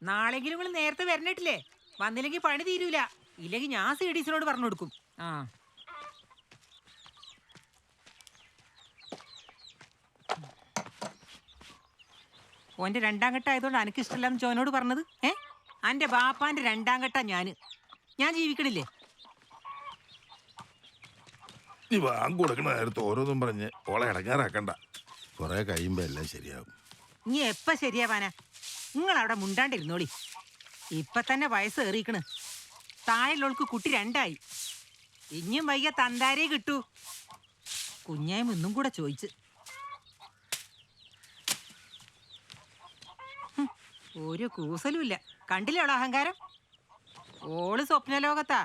നാളെങ്കിലും നിങ്ങൾ നേരത്തെ വരണിട്ടില്ലേ? വന്നില്ലെങ്കിൽ പണി തീരൂല. ഇല്ലെങ്കിൽ ഞാൻ സീഡീസിനോട് പറഞ്ഞു കൊടുക്കും. ആ ഓന്റെ രണ്ടാം ഘട്ടം ആയതുകൊണ്ട് എനിക്ക് ഇഷ്ടമല്ലാന്ന് ജോനോട് പറഞ്ഞത്. അന്റെ ബാപ്പാന്റെ രണ്ടാം ഘട്ടം ഞാൻ ജീവിക്കണില്ലേ? നീ കൊടുക്കണ നേരത്ത് ഓരോന്നും പറഞ്ഞ് ഓളെ ഇടങ്ങാറാക്കണ്ട. കൊറേ കഴിയുമ്പോ എല്ലാം ശരിയാവും. നീ എപ്പ ശരിയാവാനാ? നിങ്ങളവിടെ മുണ്ടാണ്ടിരുന്നോളി. ഇപ്പൊ തന്നെ വയസ്സ് ഏറിയിക്കണ്. താഴെയുള്ളവൾക്ക് കുട്ടി 2 ആയി. ഇനിയും വൈകിയ തന്താരേ കിട്ടൂ. കുഞ്ഞായും ഇന്നും കൂടെ ചോദിച്ച്. ഒരു കൂസലും ഇല്ല. കണ്ടില്ലേ അവളെ അഹങ്കാരം? ഓള് സ്വപ്നലോകത്താ.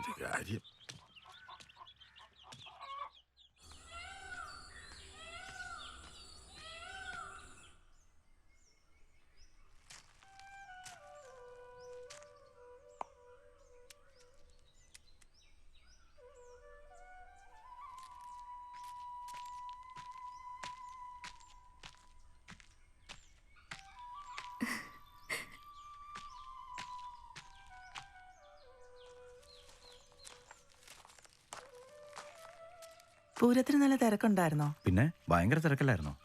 ഒരു കാര്യം പൂരത്തിന് നല്ല തിരക്കുണ്ടായിരുന്നോ? പിന്നെ ഭയങ്കര തിരക്കല്ലായിരുന്നോ?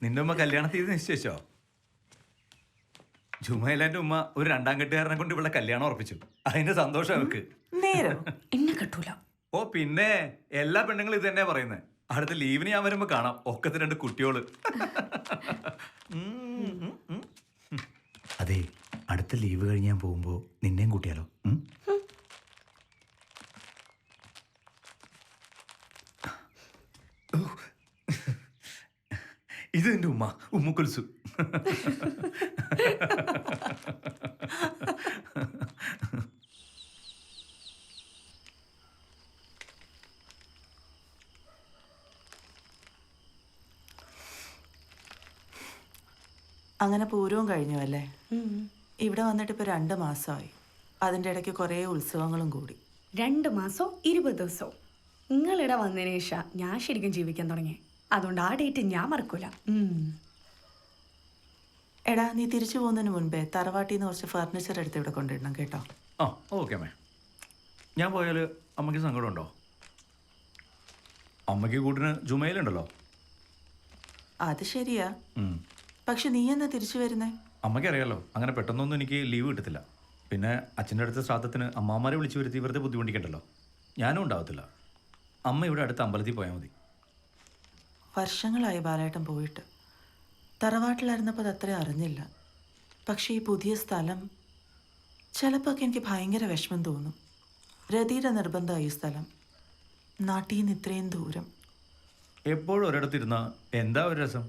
നിന്റെ ഉമ്മ കല്യാണ തീയതി നിശ്ചയിച്ചോ? ജുമൈലാന്റെ ഉമ്മ ഒരു 2ാം കെട്ടുകാരനെ കൊണ്ട് ഇവിടെ കല്യാണം ഉറപ്പിച്ചു. അതിന്റെ സന്തോഷം അവർക്ക്. എന്നെ കെട്ടൂല. ഓ പിന്നെ എല്ലാ പെണ്ണുങ്ങളും ഇത് തന്നെയാ പറയുന്നത്. അടുത്ത ലീവിന് ഞാൻ വരുമ്പോ കാണാം ഒക്കത്തെ 2 കുട്ടിയോള്. അതെ, അടുത്ത ലീവ് കഴിഞ്ഞ് ഞാൻ പോകുമ്പോ നിന്നെയും കൂട്ടിയാലോ? ഇത് എന്റെ ഉമ്മുക്കുൽസു. അങ്ങനെ പൂരവും കഴിഞ്ഞു അല്ലേ? ഇവിടെ വന്നിട്ട് ഇപ്പൊ 2 മാസമായി. അതിന്റെ ഇടയ്ക്ക് കുറേ ഉത്സവങ്ങളും കൂടി. 2 മാസോ 20 ദിവസോ നിങ്ങളിവിടെ വന്നതിന് ശേഷം ഞാൻ ശരിക്കും ജീവിക്കാൻ തുടങ്ങി. അതുകൊണ്ട് ആ ഡേറ്റ് ഞാൻ മറക്കൂല. എടാ, നീ തിരിച്ചു പോകുന്നതിന് മുൻപേ തറവാട്ടിൽ നിന്ന് കുറച്ച് ഫർണിച്ചർ എടുത്ത് ഇവിടെ കൊണ്ടിടണം കേട്ടോ. ആ ഓക്കെ അമ്മേ. ഞാൻ പോയാല് അമ്മയ്ക്ക് സങ്കടമുണ്ടോ? അമ്മയ്ക്ക് കൂട്ടിന് ജുമയിലുണ്ടല്ലോ. അത് ശരിയാ. പക്ഷെ നീ എന്നാ തിരിച്ചു വരുന്നേ? അമ്മയ്ക്കറിയാലോ അങ്ങനെ പെട്ടെന്നൊന്നും എനിക്ക് ലീവ് കിട്ടത്തില്ല. പിന്നെ അച്ഛൻ്റെ അടുത്ത ശ്രാദ്ധത്തിന് അമ്മാമാരെ വിളിച്ചു വരുത്തി വെറുതെ ബുദ്ധിമുട്ടിക്കണ്ടല്ലോ. ഞാനും ഉണ്ടാവത്തില്ല. അമ്മ ഇവിടെ അടുത്ത അമ്പലത്തിൽ പോയാൽ മതി. വർഷങ്ങളായി ബാലേട്ടൻ പോയിട്ട്. തറവാട്ടിലായിരുന്നപ്പോൾ അത് അത്രയും അറിഞ്ഞില്ല. പക്ഷേ ഈ പുതിയ സ്ഥലം ചിലപ്പോൾ ഒക്കെ എനിക്ക് ഭയങ്കര വിഷമം തോന്നും. രതിയുടെ നിർബന്ധമായി ഈ സ്ഥലം. നാട്ടിൽ നിന്ന് ഇത്രയും ദൂരം. എപ്പോഴും ഒരിടത്തിരുന്ന എന്താ ഒരു രസം?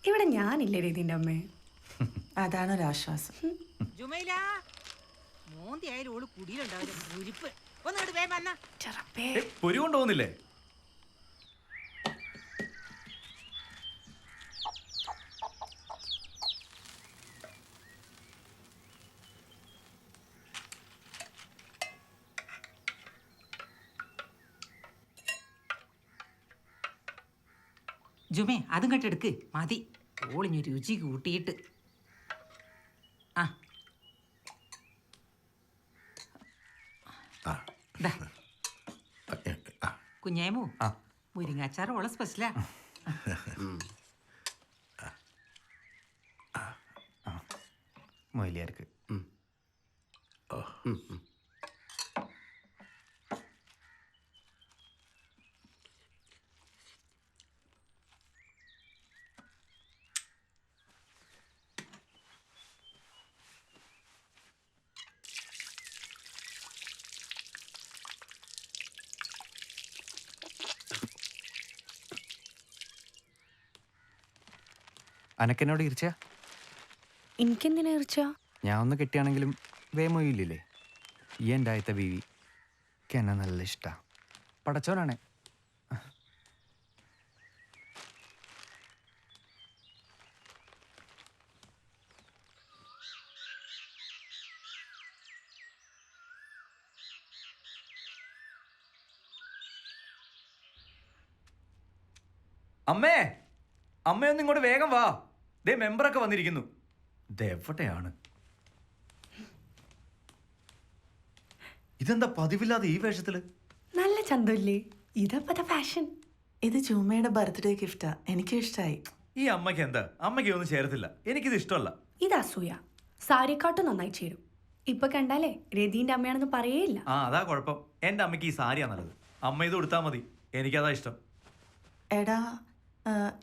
ഇവിടെ ഞാനില്ലേ രതിന്റെ അമ്മേ. അതാണൊരാശ്വാസം. പൊരി കൊണ്ടുപോകുന്നില്ലേ? ജുമേ അതും കെട്ടെടുക്ക് മതി ഓളിഞ്ഞു രുചി കൂട്ടിയിട്ട് ആ ദാ. കുഞ്ഞേമു മുരിങ്ങാച്ചാർ ഓളെ സ്പെഷ്യലാ. മൊയിലിയാർക്ക് അനക്കെന്നോട് ഇരിച്ച എനിക്കെന്തിനാ ഇറിച്ചാ? ഞാൻ ഒന്ന് കെട്ടിയാണെങ്കിലും വേമൊയില്ലേ ഈ എൻ്റെ ആയത്തെ ബീവി എന്നെ നല്ല ഇഷ്ടാ. പടച്ചോനാണേ. അമ്മേ അമ്മയൊന്നും ഇങ്ങോട്ട് വേഗം വാ. ദേ മെമ്പറൊക്കെ വന്നിരിക്കുന്നു. ഇതെവിടെയാണ്? ഇതെന്താ പതിവില്ലാതെ ഈ വേഷത്തില്? നല്ല ചന്തമില്ലേ? ഇതപ്പത്തെ ഫാഷൻ. ഇത് ജുമയുടെ ബർത്ത്ഡേ ഗിഫ്റ്റാ, എനിക്കും ഇഷ്ടമായി. ഈ അമ്മയ്ക്ക് എന്താ? അമ്മയ്ക്ക് ഒന്നും ചേരത്തില്ല. എനിക്കിത് ഇഷ്ടമല്ല. ഇത് അസൂയ. സാരിക്കാട്ടും നന്നായി ചേരും. ഇപ്പൊ കണ്ടാലേ രതീന്റെ അമ്മയാണെന്ന് പറയേയില്ല. ആ അതാ കുഴപ്പം. എൻ്റെ അമ്മയ്ക്ക് ഈ സാരിയാ നല്ലത്. അമ്മ ഇത് കൊടുത്താൽ മതി. എനിക്കതാ ഇഷ്ടം. എടാ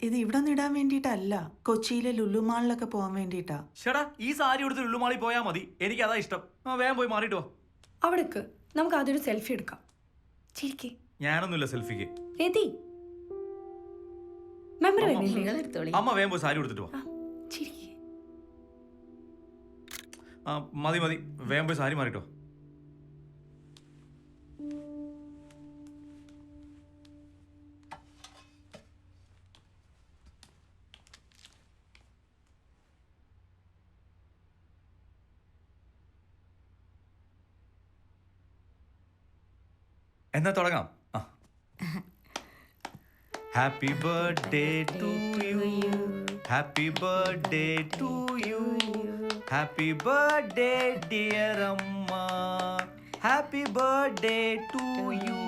ഇത് ഇവിടെ നിന്ന് ഇടാൻ വേണ്ടിയിട്ടല്ല, കൊച്ചിയിലെ ലുലു മാളിലൊക്കെ പോകാൻ വേണ്ടിയിട്ടാ. ചേട്ടാ ഈ സാരി കൊടുത്ത് ലുള്ളുമാളി പോയാൽ മതി. എനിക്കതാ ഇഷ്ടം. ആ വേഗം പോയി മാറിയിട്ട് വാ. അവിടേക്ക് നമുക്ക് അതൊരു സെൽഫി എടുക്കാം. ചിരിക്കേ. ഞാനൊന്നുമില്ല സെൽഫിക്ക്. രതി മെമ്മറി വരുന്നില്ലേ? അമ്മ വേഗം പോയി സാരി കൊടുത്തിട്ട് വാ. ചിരിക്കേ. ആ മതി മതി. വേഗം പോയി സാരി മാറിട്ടോ. എന്നാ തുടങ്ങാം. Happy birthday to you, happy birthday to you, happy birthday dear അമ്മ, ഹാപ്പി ബർത്ത്ഡേ ടു യു.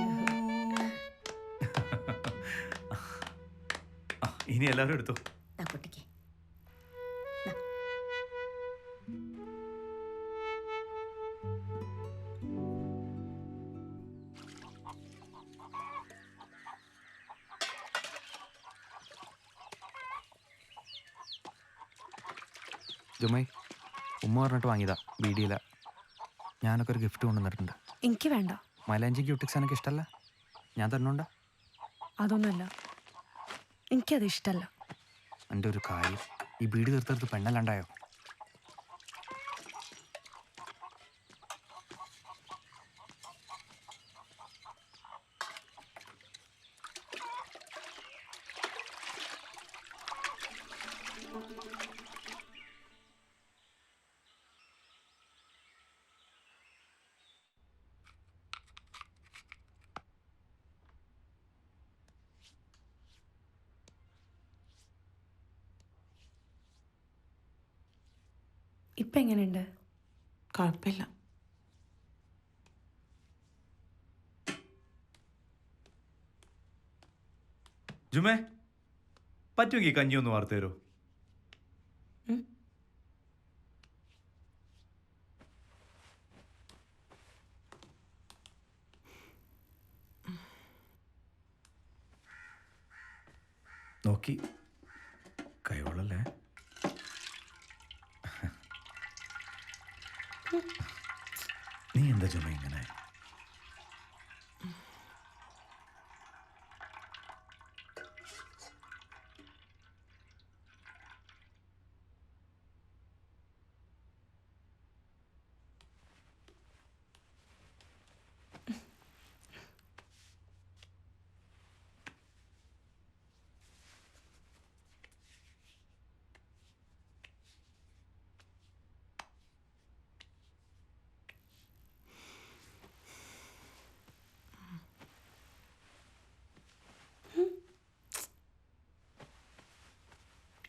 ഇനി എല്ലാവരും എടുത്തു. ജുമൈ ഉമ്മ പറഞ്ഞിട്ട് വാങ്ങിയതാ, വീഡിയോയില. ഞാനൊക്കെ ഒരു ഗിഫ്റ്റ് കൊണ്ടുവന്നിട്ടുണ്ട്. എനിക്ക് വേണ്ട. മൈലാഞ്ചി ക്യൂട്ടിക്സ് എനിക്ക് ഇഷ്ടമല്ല. ഞാൻ തന്നോണ്ടാ? അതൊന്നുമല്ല, എനിക്കത് ഇഷ്ടമല്ല. എൻ്റെ ഒരു കാര്യം, ഈ ബീഡി തീർത്തെടുത്ത് പെണ്ണല്ലാണ്ടായോ? ഇപ്പൊ എങ്ങനെയുണ്ട്? കുഴപ്പമില്ല. ജുമേ പറ്റുമെങ്കിൽ കഞ്ഞി ഒന്ന് വാർത്ത് തരുമോ? നോക്കി കൈവളല്ലേ. നീ എന്താ ചുമ ഇങ്ങനെ?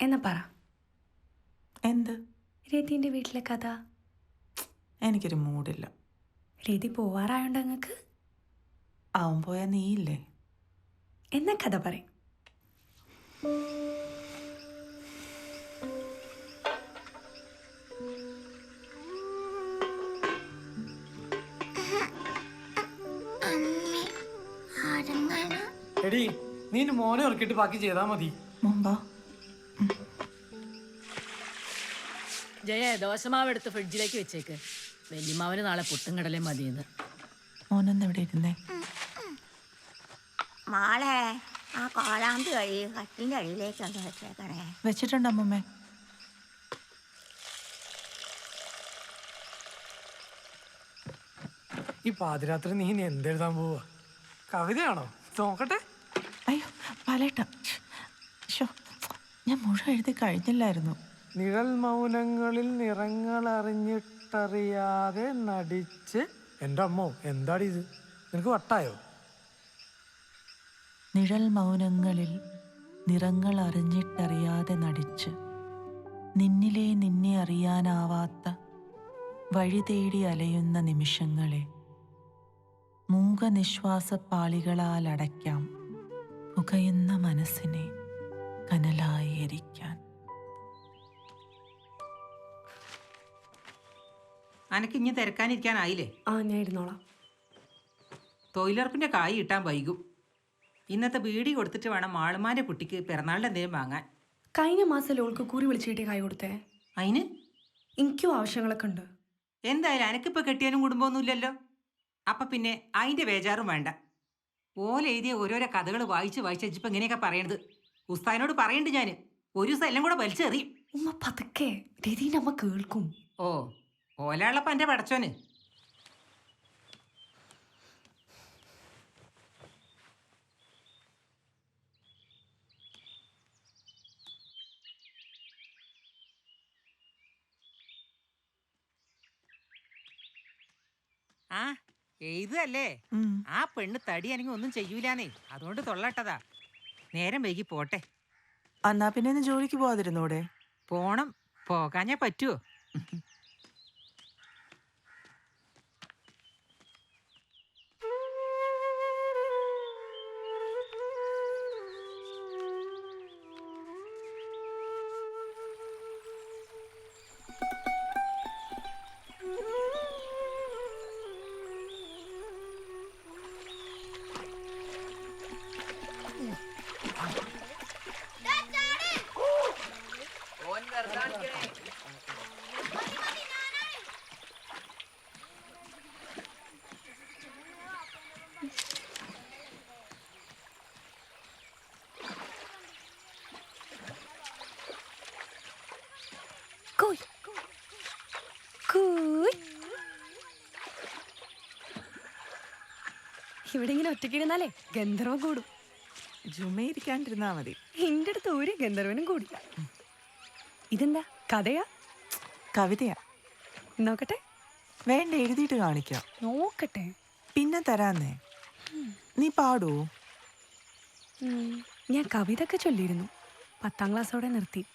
എന്നാ പറ, എന്ത്? രതിൻ്റെ വീട്ടിലെ കഥ. എനിക്കൊരു മൂഡില്ല. രതി പോവാറായോണ്ട് നിങ്ങൾക്ക്? അവൻ പോയാൽ നീയില്ലേ? എന്നാ കഥ പറയും. എടി നീ ഇനി മോനെ ഉറക്കിട്ട് ബാക്കി ചെയ്താൽ മതി. മുമ്പാ ജയ ദോശമാവ് എടുത്ത് ഫ്രിഡ്ജിലേക്ക് വെച്ചേക്ക്. വല്യമാവന് നാളെ പുട്ടും കടലയും മതിയെന്ന്. മോനെന്താ ഇവിടെ ഇരുന്നേ? മോളെ ആ കോലാമ്പ് കഴി കട്ടിൻ്റെ അടിയിലേക്കൊന്ന് വെച്ചേക്കണേ. വെച്ചിട്ടുണ്ട് അമ്മമ്മേ. ഈ പാതിരാത്രി നീ ഇനി എന്തെഴുതാൻ പോവാ? കവിതയാണോ? നോക്കട്ടെ. അയ്യോ ബാലേട്ട, ശോ, ഞാൻ മുഴുവൻ എഴുതി കഴിഞ്ഞില്ലായിരുന്നു. നിഴൽ മൗനങ്ങളിൽ നിറങ്ങൾ അറിഞ്ഞിട്ടറിയാതെ നടിച്ച്. എൻ്റെ അമ്മോ, എന്താടി ഇത്? നിനക്ക് വട്ടായോ? നിഴൽ മൗനങ്ങളിൽ നിറങ്ങൾ അറിഞ്ഞിട്ടറിയാതെ നടിച്ച് നിന്നിലെ നിന്നെ അറിയാനാവാത്ത വഴി തേടി അലയുന്ന നിമിഷങ്ങളെ മൂകനിശ്വാസപ്പാളികളാൽ അടയ്ക്കാം പുകയുന്ന മനസ്സിനെ കനലായി എരിക്കാൻ. അനക്ക് ഇനി തിരക്കാനിരിക്കാനായില്ലേ? ആ, ഞാൻ ഇരുന്നോളാം. തൊഴിലുറപ്പിൻ്റെ കായ് കിട്ടാൻ വൈകും. ഇന്നത്തെ ബീഡി കൊടുത്തിട്ട് വേണം മാളുമാൻ്റെ കുട്ടിക്ക് പിറന്നാളിൻ്റെ എന്തെങ്കിലും വാങ്ങാൻ. കഴിഞ്ഞ മാസം ലോൾക്ക് കൂറി വിളിച്ചിട്ട് കൈ കൊടുത്തേ. അതിന് എനിക്കും ആവശ്യങ്ങളൊക്കെ ഉണ്ട്. എന്തായാലും അനക്കിപ്പോൾ കെട്ടിയാനും കുടുംബമൊന്നുമില്ലല്ലോ. അപ്പം പിന്നെ അതിൻ്റെ ബേജാറും വേണ്ട. ഓല എഴുതിയ ഓരോരോ കഥകൾ വായിച്ച് വെച്ചിപ്പോൾ ഇങ്ങനെയൊക്കെ പറയണത് ഉസ്താദിനോട് പറയണ്ട് ഞാൻ. ഒരു ദിവസം എല്ലാം കൂടെ വലിച്ചെറിയും. ഉമ്മ പതുക്കെ, രതീൻ്റെ അമ്മ കേൾക്കും. ഓ, ഓലയുള്ളപ്പം എൻ്റെ പടച്ചോന്. ആ എഴുതല്ലേ? ആ പെണ്ണ് തടിയാണെങ്കിൽ ഒന്നും ചെയ്യൂലാന്നേ, അതുകൊണ്ട് തൊള്ളട്ടതാ. നേരം വൈകി പോട്ടെ. എന്നാ പിന്നെ ഇന്ന് ജോലിക്ക് പോവാതിരുന്നൂടെ? പോണം, പോകാഞ്ഞാ പറ്റുമോ? ഇവിടെ ഇങ്ങനെ ഒറ്റയ്ക്കിരുന്നാലേ ഗന്ധർവം കൂടും. ജുമയിരിക്കാണ്ടിരുന്നാ മതി. എൻ്റെ അടുത്ത് ഒരു ഗന്ധർവനും കൂടില്ല. ഇതെന്താ കഥയാ? കവിതയാ. നോക്കട്ടെ. വേണ്ട, എഴുതിയിട്ട് കാണിക്കാം. നോക്കട്ടെ. പിന്നെ തരാന്നേ. നീ പാടൂ? ഞാൻ കവിത ഒക്കെ ചൊല്ലിയിരുന്നു. 10ാം ക്ലാസ്സോടെ നിർത്തി.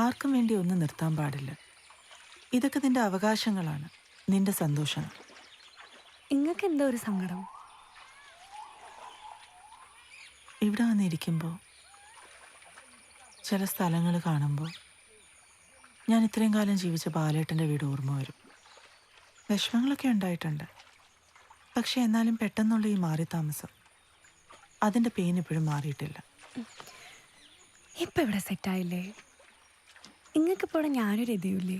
ആർക്കും വേണ്ടി ഒന്നും നിർത്താൻ പാടില്ല. ഇതൊക്കെ നിന്റെ അവകാശങ്ങളാണ്, നിന്റെ സന്തോഷം. നിങ്ങൾക്ക് എന്താ ഒരു സങ്കടം? ഇവിടെ വന്നിരിക്കുമ്പോൾ ചില സ്ഥലങ്ങൾ കാണുമ്പോൾ ഞാൻ ഇത്രയും കാലം ജീവിച്ച ബാലേട്ടൻ്റെ വീട് ഓർമ്മ വരും. വിഷമങ്ങളൊക്കെ ഉണ്ടായിട്ടുണ്ട്. പക്ഷെ എന്നാലും പെട്ടെന്നുള്ള ഈ മാറി താമസം, അതിൻ്റെ പെയിൻ ഇപ്പോഴും മാറിയിട്ടില്ല. ഇപ്പം ഇവിടെ സെറ്റായില്ലേ? നിങ്ങൾക്കിപ്പോൾ ഇവിടെ ഞാനൊരു എതിയൂല്ലേ?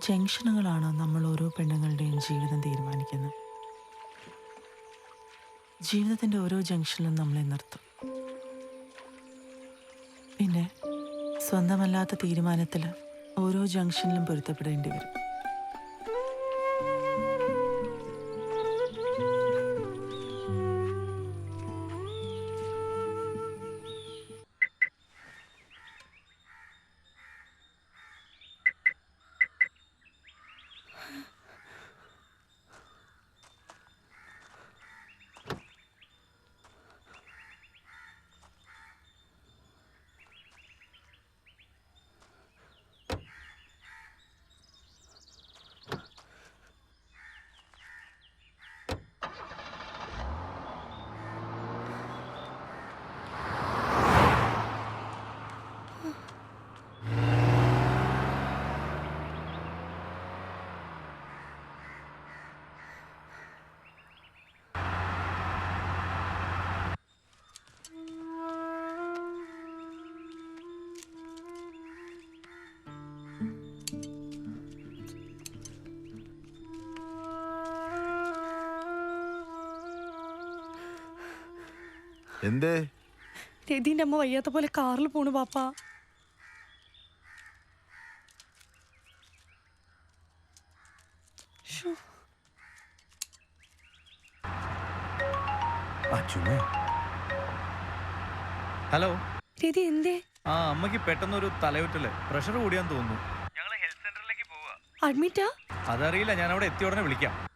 ജംഗ്ഷനുകളാണ് നമ്മൾ ഓരോ പെണ്ണുങ്ങളുടെയും ജീവിതം തീരുമാനിക്കുന്നത്. ജീവിതത്തിൻ്റെ ഓരോ ജംഗ്ഷനിലും നമ്മളെ നിർത്തും. പിന്നെ സ്വന്തമല്ലാത്ത തീരുമാനത്തിൽ ഓരോ ജംഗ്ഷനിലും പൊരുത്തപ്പെടേണ്ടി വരും. എന്തേ? രതിന്റെ അമ്മ വയ്യാത്ത പോലെ കാറിൽ പോണു പാപ്പാ. ഹലോ. രതി എന്തേ? ആ അമ്മയ്ക്ക് പെട്ടെന്നൊരു തലയുറ്റല്, പ്രഷർ കൂടിയാന്ന് തോന്നുന്നു. അഡ്മിറ്റാ? അതറിയില്ല, ഞാൻ അവിടെ എത്തിയ ഉടനെ വിളിക്കാം.